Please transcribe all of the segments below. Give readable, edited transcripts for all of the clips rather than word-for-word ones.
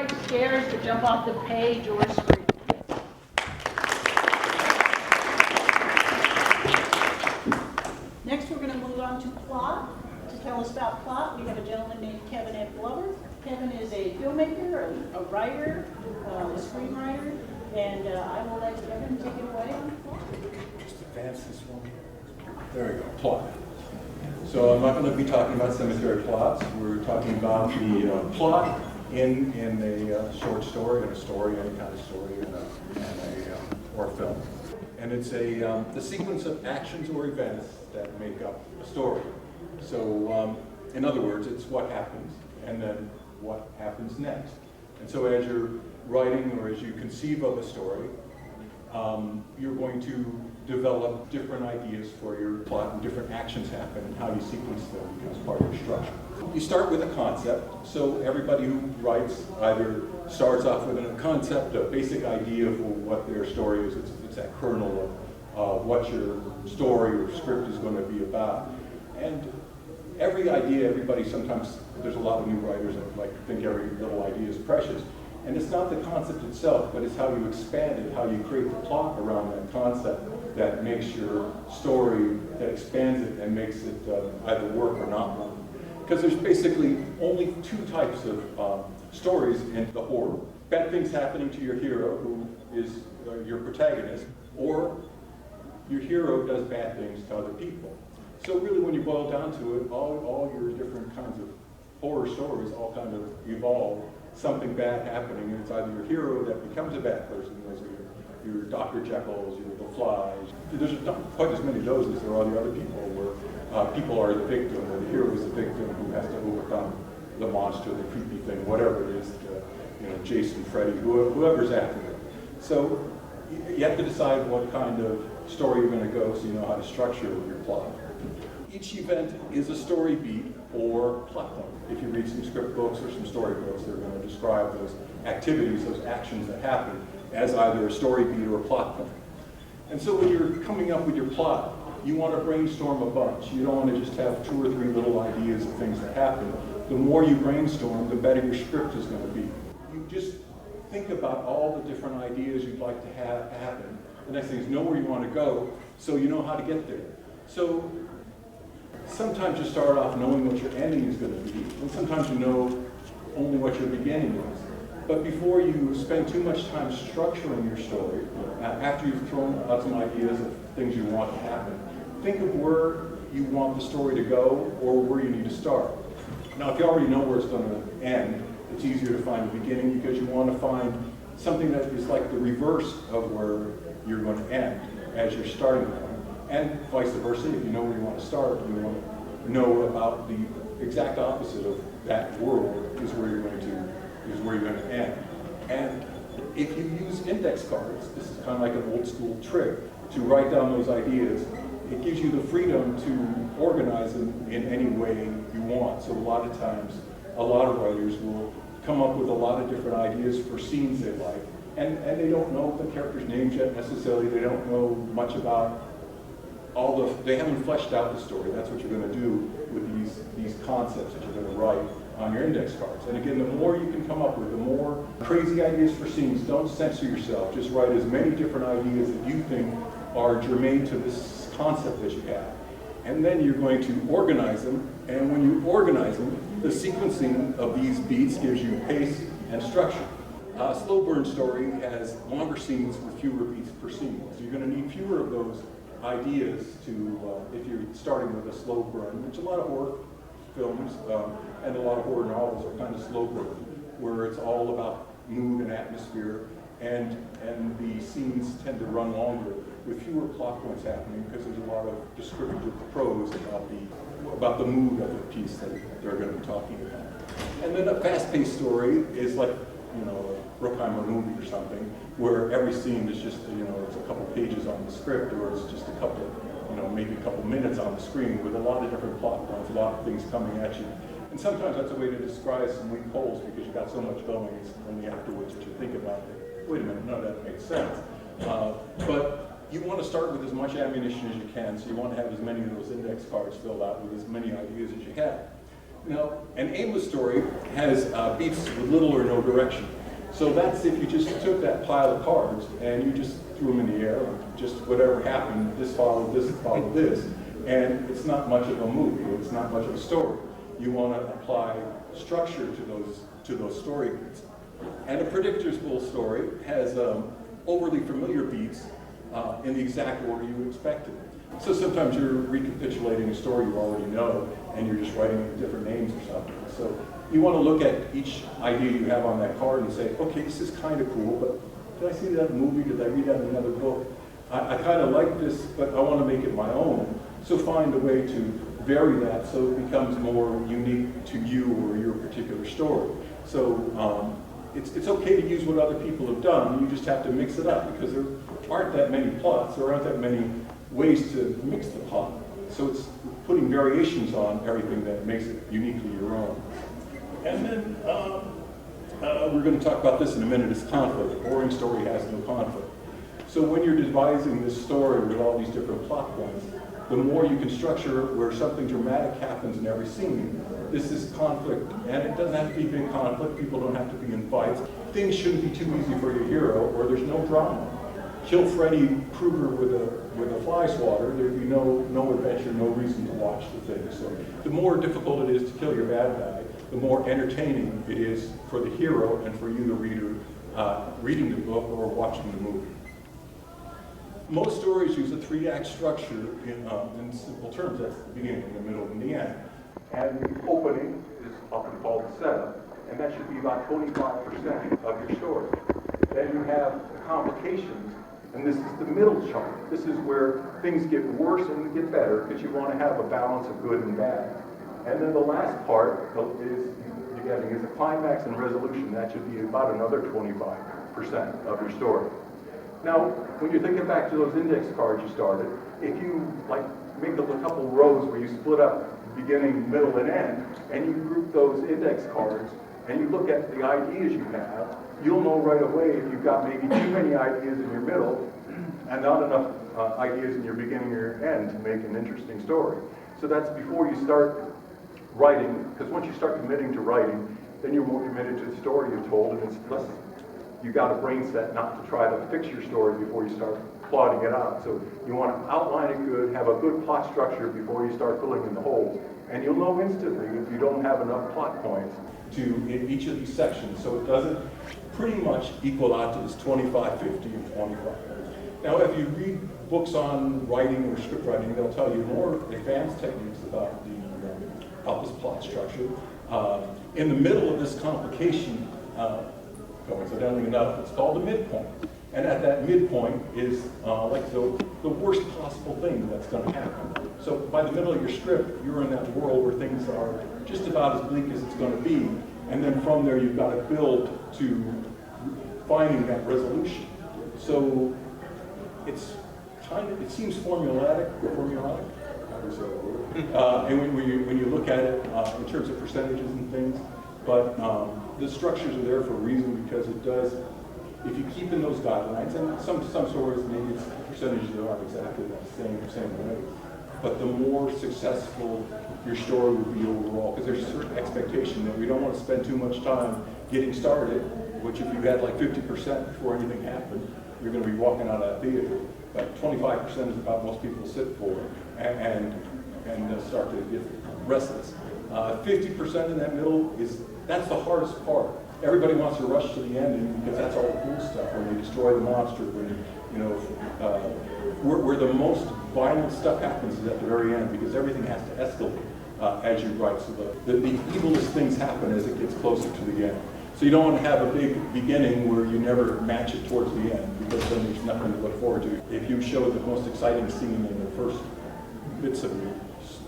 quite scared to jump off the page or screen. Next, we're going to move on to plot. To tell us about plot, we have a gentleman named Kevin F. Glover. Kevin is a filmmaker, a writer, a screenwriter, and I will let Kevin take it away on plot. Just advance this one. There we go, plot. So I'm not going to be talking about cemetery plots. We're talking about the plot in a short story, any kind of story, or film. And it's the sequence of actions or events that make up a story. So in other words, it's what happens and then what happens next. And so as you're writing or as you conceive of a story, you're going to develop different ideas for your plot, and different actions happen, and how you sequence them becomes part of your structure. You start with a concept, so everybody who writes either starts off with a concept, a basic idea of what their story is. It's that kernel of what your story or script is going to be about. And every idea, sometimes there's a lot of new writers that like to think every little idea is precious. And it's not the concept itself, but it's how you expand it, how you create the plot around that concept that makes your story, that expands it and makes it either work or not work. Because there's basically only two types of stories in the horror. Bad things happening to your hero, who is your protagonist, or your hero does bad things to other people. So really when you boil down to it, all your different kinds of horror stories all kind of evolve something bad happening, and it's either your hero that becomes a bad person, as your Dr. Jekylls, your The Flies. There's not quite as many of those as there are the other people, where people are the victim, or the hero is the victim who has to overcome the monster, the creepy thing, whatever it is, Jason, Freddy, whoever's after it. So you have to decide what kind of story you're going to go, so you know how to structure your plot. Each event is a story beat or plot point. If you read some script books or some story books, they're going to describe those activities, those actions that happen as either a story beat or a plot point. And so when you're coming up with your plot, you want to brainstorm a bunch. You don't want to just have 2 or 3 little ideas of things that happen. The more you brainstorm, the better your script is going to be. You just think about all the different ideas you'd like to have happen. The next thing is know where you want to go, so you know how to get there. So sometimes you start off knowing what your ending is going to be, and sometimes you know only what your beginning is. But before you spend too much time structuring your story, after you've thrown out some ideas of things you want to happen, think of where you want the story to go or where you need to start. Now, if you already know where it's going to end, it's easier to find the beginning because you want to find something that is like the reverse of where you're going to end as your starting point. And vice versa, if you know where you want to start, you want to know about the exact opposite of that world is where you're going to end. And if you use index cards, this is kind of like an old school trick to write down those ideas. It gives you the freedom to organize them in any way you want. So a lot of times, a lot of writers will come up with a lot of different ideas for scenes they like, and they don't know the characters' names yet necessarily. They don't know much about they haven't fleshed out the story. That's what you're going to do with these concepts that you're going to write on your index cards. And again, the more you can come up with, the more crazy ideas for scenes. Don't censor yourself. Just write as many different ideas that you think are germane to this concept that you have. And then you're going to organize them. And when you organize them, the sequencing of these beats gives you pace and structure. A slow burn story has longer scenes with fewer beats per scene. So you're going to need fewer of those ideas to, if you're starting with a slow burn, which a lot of horror films and a lot of horror novels are kind of slow burn, where it's all about mood and atmosphere, and the scenes tend to run longer with fewer plot points happening because there's a lot of descriptive prose about the mood of the piece that they're going to be talking about. And then a fast-paced story is like, a Bruckheimer movie or something, where every scene is just, it's a couple pages on the script, or it's just a couple, maybe a couple minutes on the screen with a lot of different plot points, a lot of things coming at you. And sometimes that's a way to describe some weak holes because you've got so much going, it's only afterwards that you think about it. Wait a minute, none of that makes sense. But you want to start with as much ammunition as you can, so you want to have as many of those index cards filled out with as many ideas as you have. Now, an aimless story has beats with little or no direction. So that's if you just took that pile of cards and you just threw them in the air, or just whatever happened, this followed this, and it's not much of a movie, it's not much of a story. You want to apply structure to those story beats. And a predictable story has overly familiar beats in the exact order you expected. So sometimes you're recapitulating a story you already know, and you're just writing different names or something. So you want to look at each idea you have on that card and say, okay, this is kind of cool, but did I see that in a movie? Did I read that in another book? I kind of like this, but I want to make it my own. So find a way to vary that so it becomes more unique to you or your particular story. So it's okay to use what other people have done. You just have to mix it up because there aren't that many plots. There aren't that many ways to mix the plot. So it's putting variations on everything that makes it uniquely your own. And then we're going to talk about this in a minute, is conflict. A boring story has no conflict. So when you're devising this story with all these different plot points, the more you can structure where something dramatic happens in every scene. This is conflict, and it doesn't have to be big conflict. People don't have to be in fights. Things shouldn't be too easy for your hero, or there's no drama. Kill Freddy Krueger with a fly swatter, there'd be no adventure, no reason to watch the thing. So the more difficult it is to kill your bad guy, the more entertaining it is for the hero and for you, the reader, reading the book or watching the movie. Most stories use a 3-act structure in simple terms. That's the beginning, the middle, and the end. And the opening is often called the setup, and that should be about 25% of your story. Then you have the complications, and this is the middle chart. This is where things get worse and get better because you want to have a balance of good and bad. And then the last part is a climax and resolution. That should be about another 25% of your story. Now, when you're thinking back to those index cards you started, if you make a couple rows where you split up beginning, middle, and end, and you group those index cards, and you look at the ideas you have, you'll know right away if you've got maybe too many ideas in your middle and not enough ideas in your beginning or your end to make an interesting story. So that's before you start writing, because once you start committing to writing, then you're more committed to the story you've told, and it's less, you got a brain set not to try to fix your story before you start plotting it out. So you want to outline it good, have a good plot structure before you start filling in the holes. And you'll know instantly if you don't have enough plot points in each of these sections. So it doesn't pretty much equal out to this 25, 50, and 25. Now, if you read books on writing or script writing, they'll tell you more advanced techniques about this plot structure. In the middle of this complication, coincidentally enough, it's called a midpoint. And at that midpoint is the worst possible thing that's going to happen. So by the middle of your script, you're in that world where things are just about as bleak as it's going to be. And then from there, you've got to build to finding that resolution. So it seems formulaic. And when you look at it in terms of percentages and things, but the structures are there for a reason, because it does, if you keep in those guidelines, and some stories, maybe it's percentages that aren't exactly the same way, but the more successful your story will be overall, because there's a certain expectation that we don't want to spend too much time getting started, which if you had like 50% before anything happened, you're going to be walking out of that theater. But 25% is about most people sit for and start to get restless. 50% in that middle that's the hardest part. Everybody wants to rush to the ending because that's all the cool stuff. When they destroy the monster, where the most violent stuff happens is at the very end, because everything has to escalate as you write. So the evilest things happen as it gets closer to the end. So you don't want to have a big beginning where you never match it towards the end, because then there's nothing to look forward to. If you show the most exciting scene in the first bits of your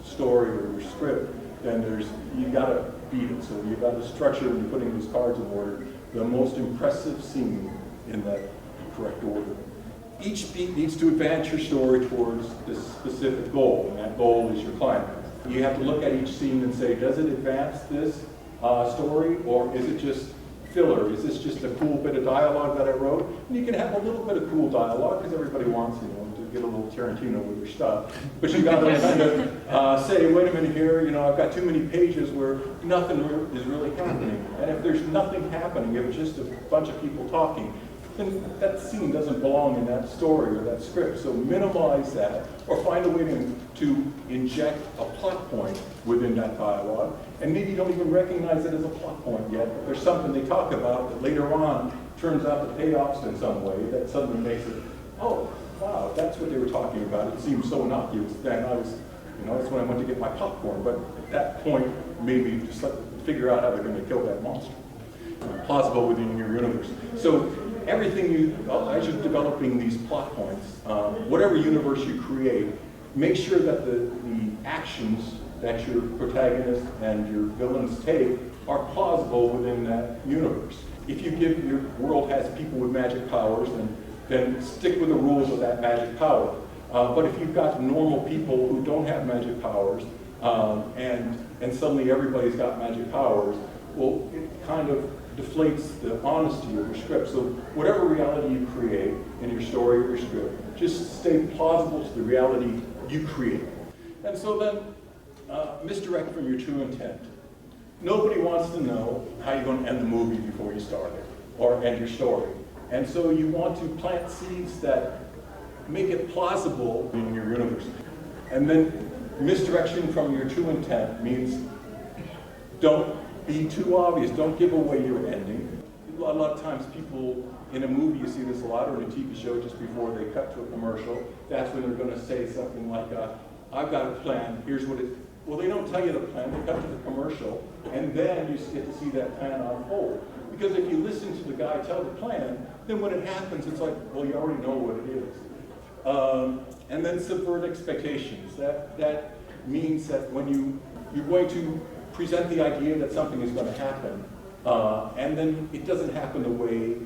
story or your script, then you got to beat it. So you've got to structure, when you're putting these cards in order, the most impressive scene in that correct order. Each beat needs to advance your story towards this specific goal, and that goal is your climax. You have to look at each scene and say, does it advance this story, or is it just filler? Is this just a cool bit of dialogue that I wrote? And you can have a little bit of cool dialogue because everybody wants, get a little Tarantino with your stuff. But you got to kind of say, wait a minute here, you know, I've got too many pages where nothing is really happening. And if there's nothing happening, if it's just a bunch of people talking, then that scene doesn't belong in that story or that script. So minimize that, or find a way to inject a plot point within that dialogue. And maybe you don't even recognize it as a plot point yet, but there's something they talk about that later on turns out to pay off in some way that suddenly makes it, oh, wow, that's what they were talking about. It seems so innocuous. Then I was, you know, that's when I went to get my popcorn. But at that point, maybe just figure out how they're going to kill that monster. Plausible within your universe. So everything as you're developing these plot points, whatever universe you create, make sure that the actions that your protagonist and your villains take are plausible within that universe. If you give your world has people with magic powers, then stick with the rules of that magic power. But if you've got normal people who don't have magic powers, and suddenly everybody's got magic powers, well, it kind of deflates the honesty of your script. So whatever reality you create in your story or your script, just stay plausible to the reality you create. And so then, misdirect from your true intent. Nobody wants to know how you're going to end the movie before you start it, or end your story. And so you want to plant seeds that make it plausible in your universe. And then misdirection from your true intent means don't be too obvious, don't give away your ending. A lot of times people, in a movie you see this a lot, or in a TV show just before they cut to a commercial, that's when they're going to say something like, I've got a plan, here's what it, well, they don't tell you the plan, they cut to the commercial, and then you get to see that plan unfold. Because if you listen to the guy tell the plan, then when it happens, it's like, well, you already know what it is. And then subvert expectations. That means that when you're going to present the idea that something is going to happen, and then it doesn't happen the way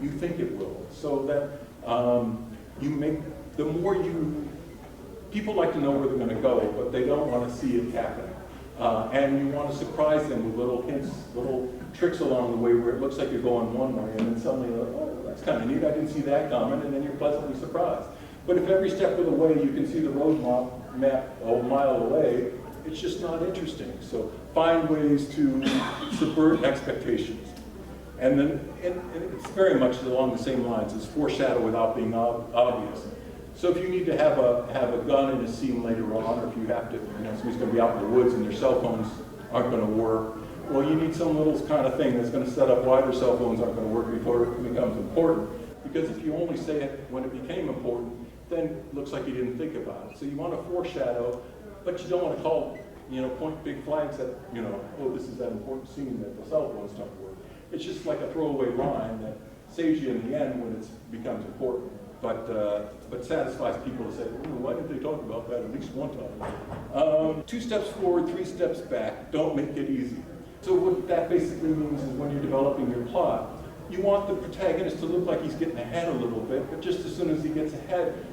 you think it will. So that you make, the more you, people like to know where they're going to go, but they don't want to see it happen. And you want to surprise them with little hints, little tricks along the way where it looks like you're going one way, and then suddenly you're like, oh, that's kind of neat, I didn't see that coming, and then you're pleasantly surprised. But if every step of the way you can see the road map a mile away, it's just not interesting. So find ways to subvert expectations. And then and it's very much along the same lines as foreshadow without being obvious. So if you need to have a gun in a scene later on, or if you have to, you know, somebody's going to be out in the woods and their cell phones aren't going to work, well, you need some little kind of thing that's going to set up why their cell phones aren't going to work before it becomes important. Because if you only say it when it became important, then it looks like you didn't think about it. So you want to foreshadow, but you don't want to call, you know, point big flags at, you know, oh, this is that important scene that the cell phones don't work. It's just like a throwaway line that saves you in the end when it becomes important. But satisfies people to say, why didn't they talk about that at least one time? 2 steps forward, 3 steps back. Don't make it easy. So what that basically means is when you're developing your plot, you want the protagonist to look like he's getting ahead a little bit, but just as soon as he gets ahead,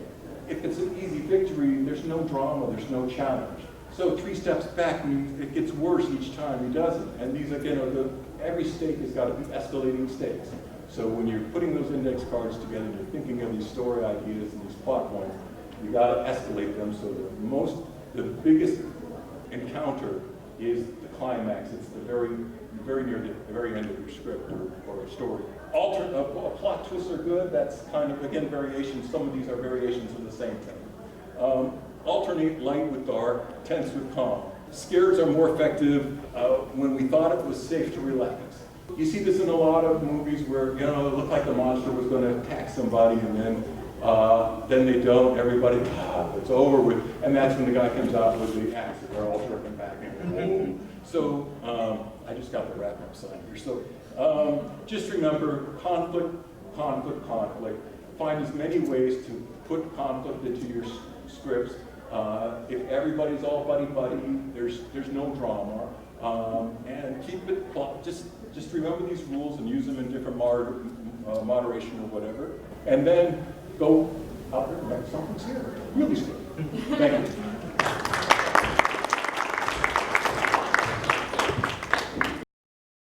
if it's an easy victory, there's no drama, there's no challenge. So 3 steps back means it gets worse each time he does it. And these, again, are every stake has got to be escalating stakes. So when you're putting those index cards together, you're thinking of these story ideas and these plot points, you got to escalate them so the biggest encounter is the climax. It's the very near the very end of your script or a story. Plot twists are good. That's kind of, again, variations. Some of these are variations of the same thing. Alternate light with dark, tense with calm. Scares are more effective when we thought it was safe to relax. You see this in a lot of movies where, you know, it looked like the monster was going to attack somebody, and then they don't. Everybody, it's over with, and that's when the guy comes out with the axe, and they're all tripping back. So I just got the wrap-up sign here. So just remember, conflict. Find as many ways to put conflict into your scripts. If everybody's all buddy-buddy, there's no drama. And keep it, just remember these rules and use them in different moderation or whatever. And then go out there and make something scary. Really scary. Thank you.